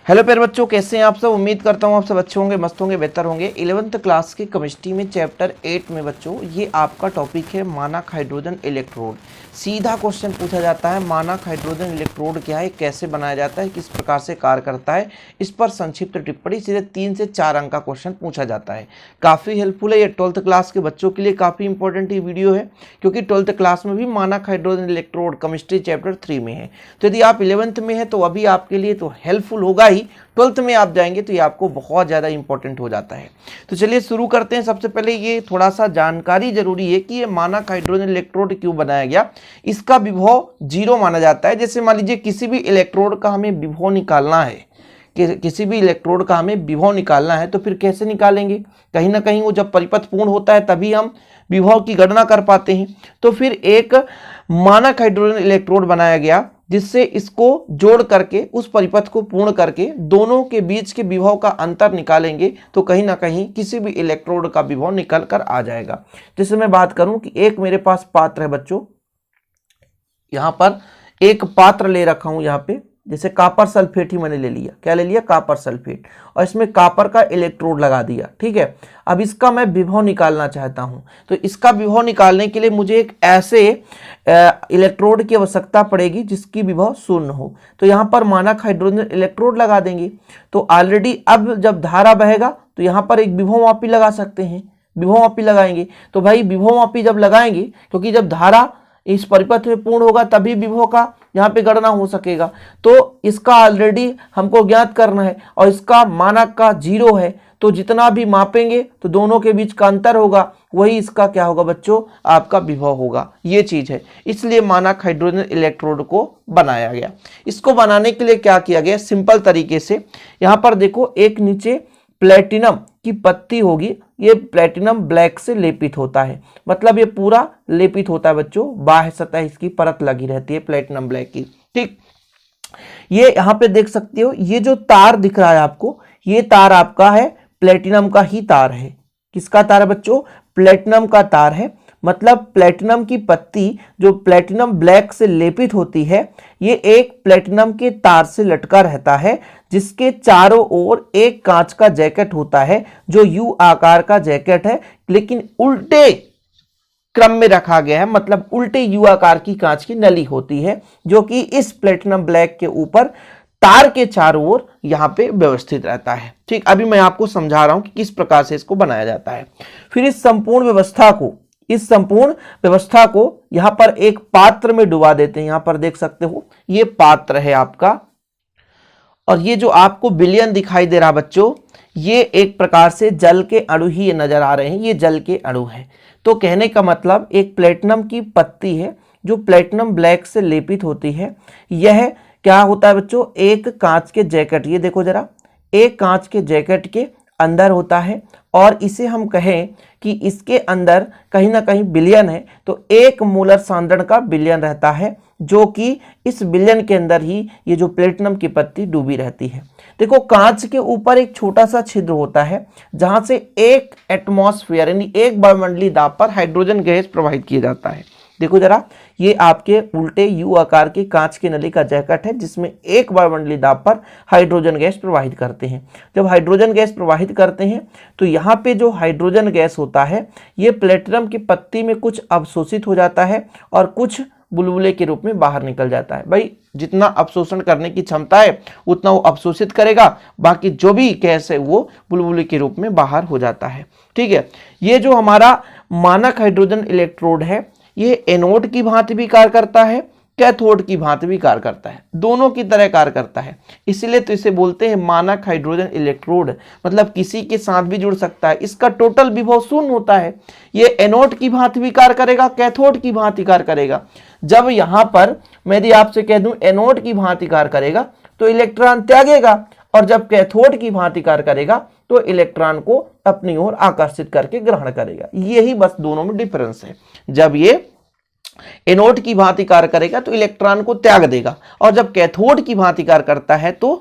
Hello प्यारे बच्चों, कैसे हैं आप सब। उम्मीद करता हूँ आप सब अच्छे होंगे, मस्त होंगे, बेहतर होंगे। 11th क्लास की केमिस्ट्री में चैप्टर 8 में बच्चों ये आपका टॉपिक है मानक हाइड्रोजन इलेक्ट्रोड। सीधा क्वेश्चन पूछा जाता है मानक हाइड्रोजन इलेक्ट्रोड क्या है, कैसे बनाया जाता है, किस प्रकार से कार्य करता है, इस पर संक्षिप्त टिप्पणी। सीधे 3 से 4 अंक का क्वेश्चन पूछा जाता है। काफ़ी हेल्पफुल है ये 12th क्लास के बच्चों के लिए, काफ़ी इंपॉर्टेंट ये वीडियो है क्योंकि 12th क्लास में भी मानक हाइड्रोजन इलेक्ट्रोड केमिस्ट्री चैप्टर 3 में है। तो यदि आप 11th में है तो अभी आपके लिए तो हेल्पफुल होगा ही, 12th में आप जाएंगे तो ये आपको बहुत ज़्यादा इंपॉर्टेंट हो जाता है। तो चलिए शुरू करते हैं। सबसे पहले ये थोड़ा सा जानकारी जरूरी है कि ये मानक हाइड्रोजन इलेक्ट्रोड क्यों बनाया गया। इसका विभव 0 माना जाता है। जैसे मान लीजिए किसी भी इलेक्ट्रोड का हमें विभव निकालना है, किसी भी इलेक्ट्रोड का हमें विभव निकालना है तो फिर कैसे निकालेंगे। कहीं ना कहीं वो जब परिपथ पूर्ण होता है तभी हम विभव की गणना कर पाते हैं। तो फिर एक मानक हाइड्रोजन इलेक्ट्रोड बनाया गया जिससे इसको जोड़ करके उस परिपथ को पूर्ण करके दोनों के बीच के विभव का अंतर निकालेंगे तो कहीं ना कहीं किसी भी इलेक्ट्रोड का विभव निकल कर आ जाएगा। जैसे मैं बात करूं कि एक मेरे पास पात्र है बच्चों, यहां पर एक पात्र ले रखा हूं, यहां पे जैसे कापर सल्फेट ही मैंने ले लिया। क्या ले लिया? Copper sulphate. और इसमें कापर का इलेक्ट्रोड लगा दिया। ठीक है, अब इसका मैं विभव निकालना चाहता हूं तो इसका विभव निकालने के लिए मुझे एक ऐसे इलेक्ट्रोड की आवश्यकता पड़ेगी जिसकी विभव 0 हो। तो यहां पर मानक हाइड्रोजन इलेक्ट्रोड लगा देंगे। तो ऑलरेडी अब जब धारा बहेगा तो यहां पर एक विभवमापी लगा सकते हैं, विभवमापी लगाएंगे। तो भाई विभवमापी जब लगाएंगे, क्योंकि जब धारा इस परिपथ में पूर्ण होगा तभी विभव का यहाँ पे गणना हो सकेगा। तो इसका ऑलरेडी हमको ज्ञात करना है और इसका मानक का 0 है। तो जितना भी मापेंगे तो दोनों के बीच का अंतर होगा, वही इसका क्या होगा बच्चों, आपका विभव होगा। ये चीज है, इसलिए मानक हाइड्रोजन इलेक्ट्रोड को बनाया गया। इसको बनाने के लिए क्या किया गया, सिंपल तरीके से यहाँ पर देखो, एक नीचे प्लेटिनम की पत्ती होगी। ये प्लेटिनम ब्लैक से लेपित होता है, मतलब ये पूरा लेपित होता है बच्चों, बाह्य सतह इसकी परत लगी रहती है प्लेटिनम ब्लैक की। ठीक, ये यहां पे देख सकते हो, ये जो तार दिख रहा है आपको, ये तार आपका है प्लेटिनम का ही तार है। किसका तार है बच्चों? प्लेटिनम का तार है। मतलब प्लेटिनम की पत्ती जो प्लेटिनम ब्लैक से लेपित होती है, ये एक प्लेटिनम के तार से लटका रहता है जिसके चारों ओर एक कांच का जैकेट होता है जो यू आकार का जैकेट है, लेकिन उल्टे क्रम में रखा गया है। मतलब उल्टे यू आकार की कांच की नली होती है जो कि इस प्लेटिनम ब्लैक के ऊपर तार के चारों ओर यहां पे व्यवस्थित रहता है। ठीक, अभी मैं आपको समझा रहा हूं कि किस प्रकार से इसको बनाया जाता है। फिर इस संपूर्ण व्यवस्था को यहां पर एक पात्र में डुबा देते हैं। यहां पर देख सकते हो, ये पात्र है आपका, और ये जो आपको विलयन दिखाई दे रहा बच्चों, ये एक प्रकार से जल के अणु ही ये नजर आ रहे हैं, ये जल के अणु है। तो कहने का मतलब एक प्लेटिनम की पत्ती है जो प्लेटिनम ब्लैक से लेपित होती है। यह क्या होता है बच्चों, एक कांच के जैकेट, ये देखो जरा, एक कांच के जैकेट के अंदर होता है। और इसे हम कहें कि इसके अंदर कहीं ना कहीं विलयन है, तो 1 मोलर सांद्रण का विलयन रहता है, जो कि इस विलयन के अंदर ही ये जो प्लेटिनम की पत्ती डूबी रहती है। देखो, कांच के ऊपर एक छोटा सा छिद्र होता है जहां से 1 एटमॉस्फेयर यानी 1 वायुमंडलीय दाब पर हाइड्रोजन गैस प्रवाहित किया जाता है। देखो जरा, ये आपके उल्टे यू आकार की कांच की नली का जैकेट है जिसमें 1 वायुमंडलीय दाब पर हाइड्रोजन गैस प्रवाहित करते हैं। जब हाइड्रोजन गैस प्रवाहित करते हैं तो यहाँ पे जो हाइड्रोजन गैस होता है ये प्लेटिनम की पत्ती में कुछ अवशोषित हो जाता है और कुछ बुलबुले के रूप में बाहर निकल जाता है। भाई जितना अवशोषण करने की क्षमता है उतना वो अवशोषित करेगा, बाकी जो भी गैस है वो बुलबुले के रूप में बाहर हो जाता है। ठीक है, ये जो हमारा मानक हाइड्रोजन इलेक्ट्रोड है ये एनोड की भांति भी कार्य करता है, कैथोड की भांति भी कार्य करता है, दोनों की तरह कार्य करता है। इसलिए तो इसे बोलते हैं मानक हाइड्रोजन इलेक्ट्रोड। मतलब किसी के साथ भी जुड़ सकता है, इसका टोटल विभव 0 होता है। ये एनोड की भांति भी कार्य करेगा, कैथोड की भांति कार्य करेगा। जब यहां पर मैं यदि आपसे कह दूं एनोड की भांति कार्य करेगा तो इलेक्ट्रॉन त्यागेगा, और जब कैथोड की भांति कार्य करेगा तो इलेक्ट्रॉन को अपनी ओर आकर्षित करके ग्रहण करेगा। यही बस दोनों में डिफरेंस है। जब ये एनोड की भांति कार्य करेगा तो इलेक्ट्रॉन को त्याग देगा, और जब कैथोड की भांति कार्य करता है तो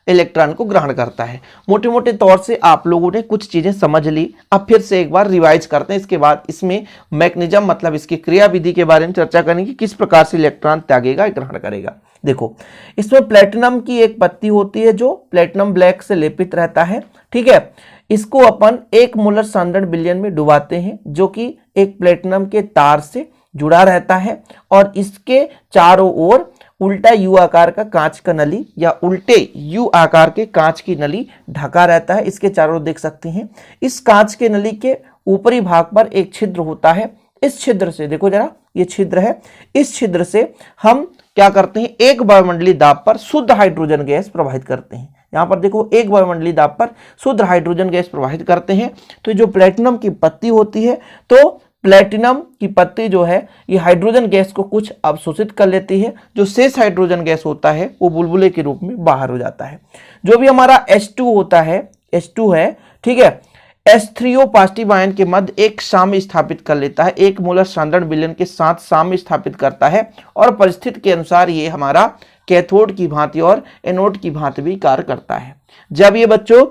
इलेक्ट्रॉन को ग्रहण करता है। मोटे मोटे तौर से आप लोगों ने कुछ चीजें समझ ली, अब फिर से एक बार रिवाइज करते हैं। इसके बाद इसमें मैकेनिज्म मतलब इसकी क्रिया विधि के बारे में चर्चा करेंगे, किस प्रकार से इलेक्ट्रॉन त्यागेगा ग्रहण करेगा। देखो, इसमें प्लेटिनम की एक पत्ती होती है जो प्लेटिनम ब्लैक से लेपित रहता है, ठीक है। इसको अपन 1 मोलर सांद्रण विलयन में डुबाते हैं, जो कि एक प्लेटिनम के तार से जुड़ा रहता है और इसके चारों ओर उल्टा यू आकार का कांच का नली या उल्टे यू आकार के कांच की नली ढका रहता है। इसके चारों ओर देख सकते हैं, इस कांच के नली के ऊपरी भाग पर एक छिद्र होता है। इस छिद्र से देखो जरा, ये छिद्र है, इस छिद्र से हम क्या करते हैं, एक वायुमंडलीय दाब पर शुद्ध हाइड्रोजन गैस प्रवाहित करते हैं। यहां पर देखो, एक वायुमंडलीय दाब पर शुद्ध हाइड्रोजन गैस प्रवाहित करते हैं। तो जो प्लेटिनम की पत्ती होती है, तो प्लेटिनम की पत्ती जो है ये हाइड्रोजन गैस को कुछ अवशोषित कर लेती है। जो शेष हाइड्रोजन गैस होता है वो बुलबुले के रूप में बाहर हो जाता है। जो भी हमारा H2 होता है, H2 है, ठीक है, H3O पॉजिटिव आयन के मध्य एक साम्य स्थापित कर लेता है, 1 मोलर सांद्रण विलयन के साथ साम्य स्थापित करता है और परिस्थिति के अनुसार ये हमारा कैथोड की भांति और एनोड की भांति भी कार्य करता है। जब ये बच्चों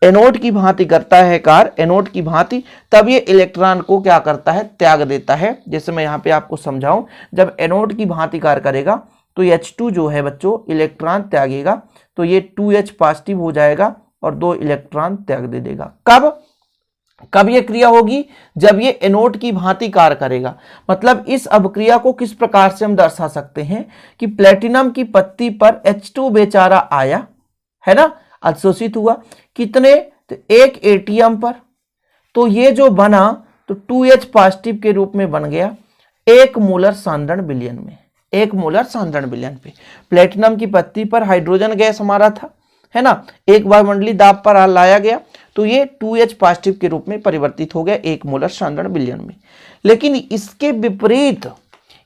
एनोड की भांति करता है कार्य, एनोड की भांति, तब ये इलेक्ट्रॉन को क्या करता है, त्याग देता है। जैसे मैं यहाँ पे आपको समझाऊं, जब एनोड की भांति कार्य करेगा तो H2 जो है बच्चों इलेक्ट्रॉन त्यागेगा, तो ये 2H पॉजिटिव हो जाएगा और 2 इलेक्ट्रॉन त्याग दे देगा। कब यह क्रिया होगी, जब ये एनोड की भांति कार्य करेगा। मतलब इस अभिक्रिया को किस प्रकार से हम दर्शा सकते हैं कि प्लेटिनम की पत्ती पर H2 बेचारा आया है ना, अवशोषित हुआ, कितने, तो 1 एटीएम पर, तो ये जो बना तो 2H पॉजिटिव के रूप में बन गया 1 मोलर सांद्रण विलयन में, 1 मोलर सांद्रण विलयन पे। प्लेटिनम की पत्ती पर हाइड्रोजन गैस हमारा था, है ना, एक वायुमंडलीय दाब पर लाया गया तो ये 2H पॉजिटिव के रूप में परिवर्तित हो गया 1 मोलर सांद्रण विलयन में। लेकिन इसके विपरीत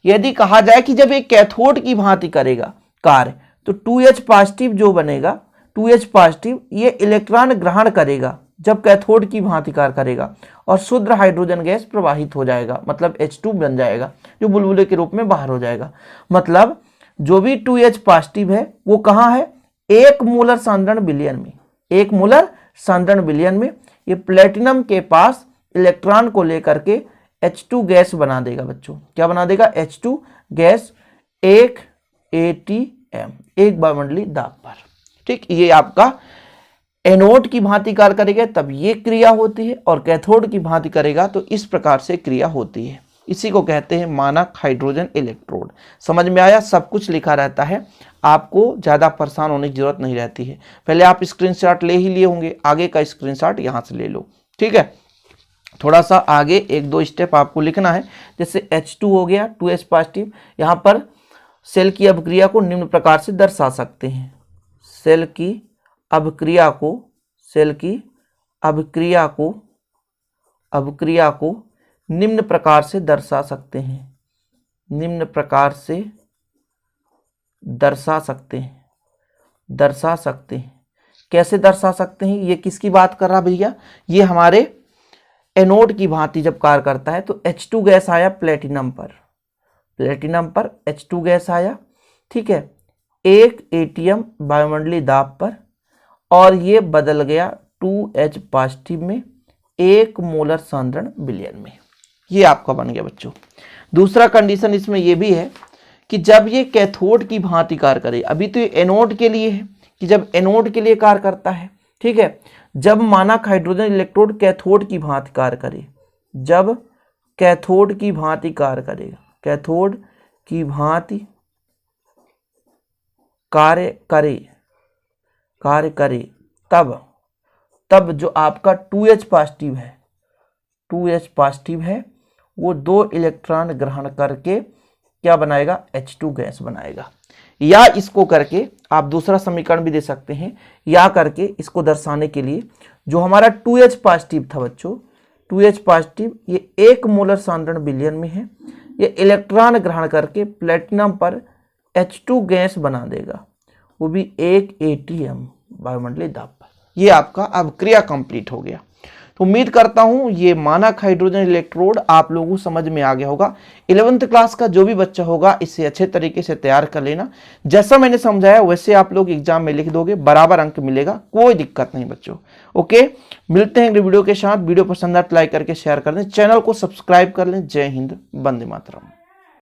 यदि कहा जाए कि जब एक कैथोड की भांति करेगा कार्य, तो 2H पॉजिटिव जो बनेगा, 2H पॉजिटिव ये इलेक्ट्रॉन ग्रहण करेगा जब कैथोड की भांति कार्य करेगा और शुद्ध हाइड्रोजन गैस प्रवाहित हो जाएगा, मतलब H2 बन जाएगा जो बुलबुले के रूप में बाहर हो जाएगा। मतलब जो भी 2H पॉजिटिव है वो कहाँ है, 1 मोलर सांद्रण विलयन में, 1 मोलर सांद्रण विलयन में ये प्लेटिनम के पास इलेक्ट्रॉन को लेकर के H2 गैस बना देगा बच्चों। क्या बना देगा, H2 गैस 1 ATM, एक वायुमंडलीय दाब पर, ठीक। ये आपका एनोड की भांति कार्य करेगा तब ये क्रिया होती है, और कैथोड की भांति करेगा तो इस प्रकार से क्रिया होती है। इसी को कहते हैं मानक हाइड्रोजन इलेक्ट्रोड। समझ में आया, सब कुछ लिखा रहता है, आपको ज़्यादा परेशान होने की जरूरत नहीं रहती है। पहले आप स्क्रीनशॉट ले ही लिए होंगे, आगे का स्क्रीनशॉट यहाँ से ले लो, ठीक है। थोड़ा सा आगे 1-2 स्टेप आपको लिखना है। जैसे H2 हो गया 2H पॉजिटिव, यहाँ पर सेल की अभिक्रिया को निम्न प्रकार से दर्शा सकते हैं। सेल की अभिक्रिया को निम्न प्रकार से दर्शा सकते हैं, निम्न प्रकार से दर्शा सकते हैं। कैसे दर्शा सकते हैं, ये किसकी बात कर रहा भैया, ये हमारे एनोड की भांति जब कार्य करता है तो H2 गैस आया प्लेटिनम पर H2 गैस आया, ठीक है, 1 ATM वायुमंडलीय दाब पर, और ये बदल गया 2H पॉजिटिव में 1 मोलर सांद्रण विलयन में। ये आपका बन गया बच्चों। दूसरा कंडीशन इसमें ये भी है कि जब ये कैथोड की भांति कार्य करे, अभी तो ये एनोड के लिए है कि जब एनोड के लिए कार्य करता है, ठीक है, जब मानक हाइड्रोजन इलेक्ट्रोड कैथोड की भांति कार्य करे, जब कैथोड की भांति कार्य करेगा, कैथोड की भांति कार्य करे, तब जो आपका 2H पॉजिटिव है वो 2 इलेक्ट्रॉन ग्रहण करके क्या बनाएगा, H2 गैस बनाएगा। या इसको करके आप दूसरा समीकरण भी दे सकते हैं, या करके इसको दर्शाने के लिए जो हमारा 2H पॉजिटिव था बच्चों, 2H पॉजिटिव ये 1 मोलर सांद्रण विलयन में है, ये इलेक्ट्रॉन ग्रहण करके प्लेटिनम पर H2 गैस बना देगा, वो भी 1 ATM वायुमंडलीय दाब पर। ये आपका अब क्रिया कंप्लीट हो गया। तो उम्मीद करता हूं ये मानक हाइड्रोजन इलेक्ट्रोड आप लोगों को समझ में आ गया होगा। 11th क्लास का जो भी बच्चा होगा इसे अच्छे तरीके से तैयार कर लेना, जैसा मैंने समझाया वैसे आप लोग एग्जाम में लिख दोगे, बराबर अंक मिलेगा, कोई दिक्कत नहीं बच्चों। ओके, मिलते हैं अगले वीडियो के साथ। वीडियो पसंद आए तो लाइक करके शेयर कर दें, चैनल को सब्सक्राइब कर लें। जय हिंद, वंदे मातरम।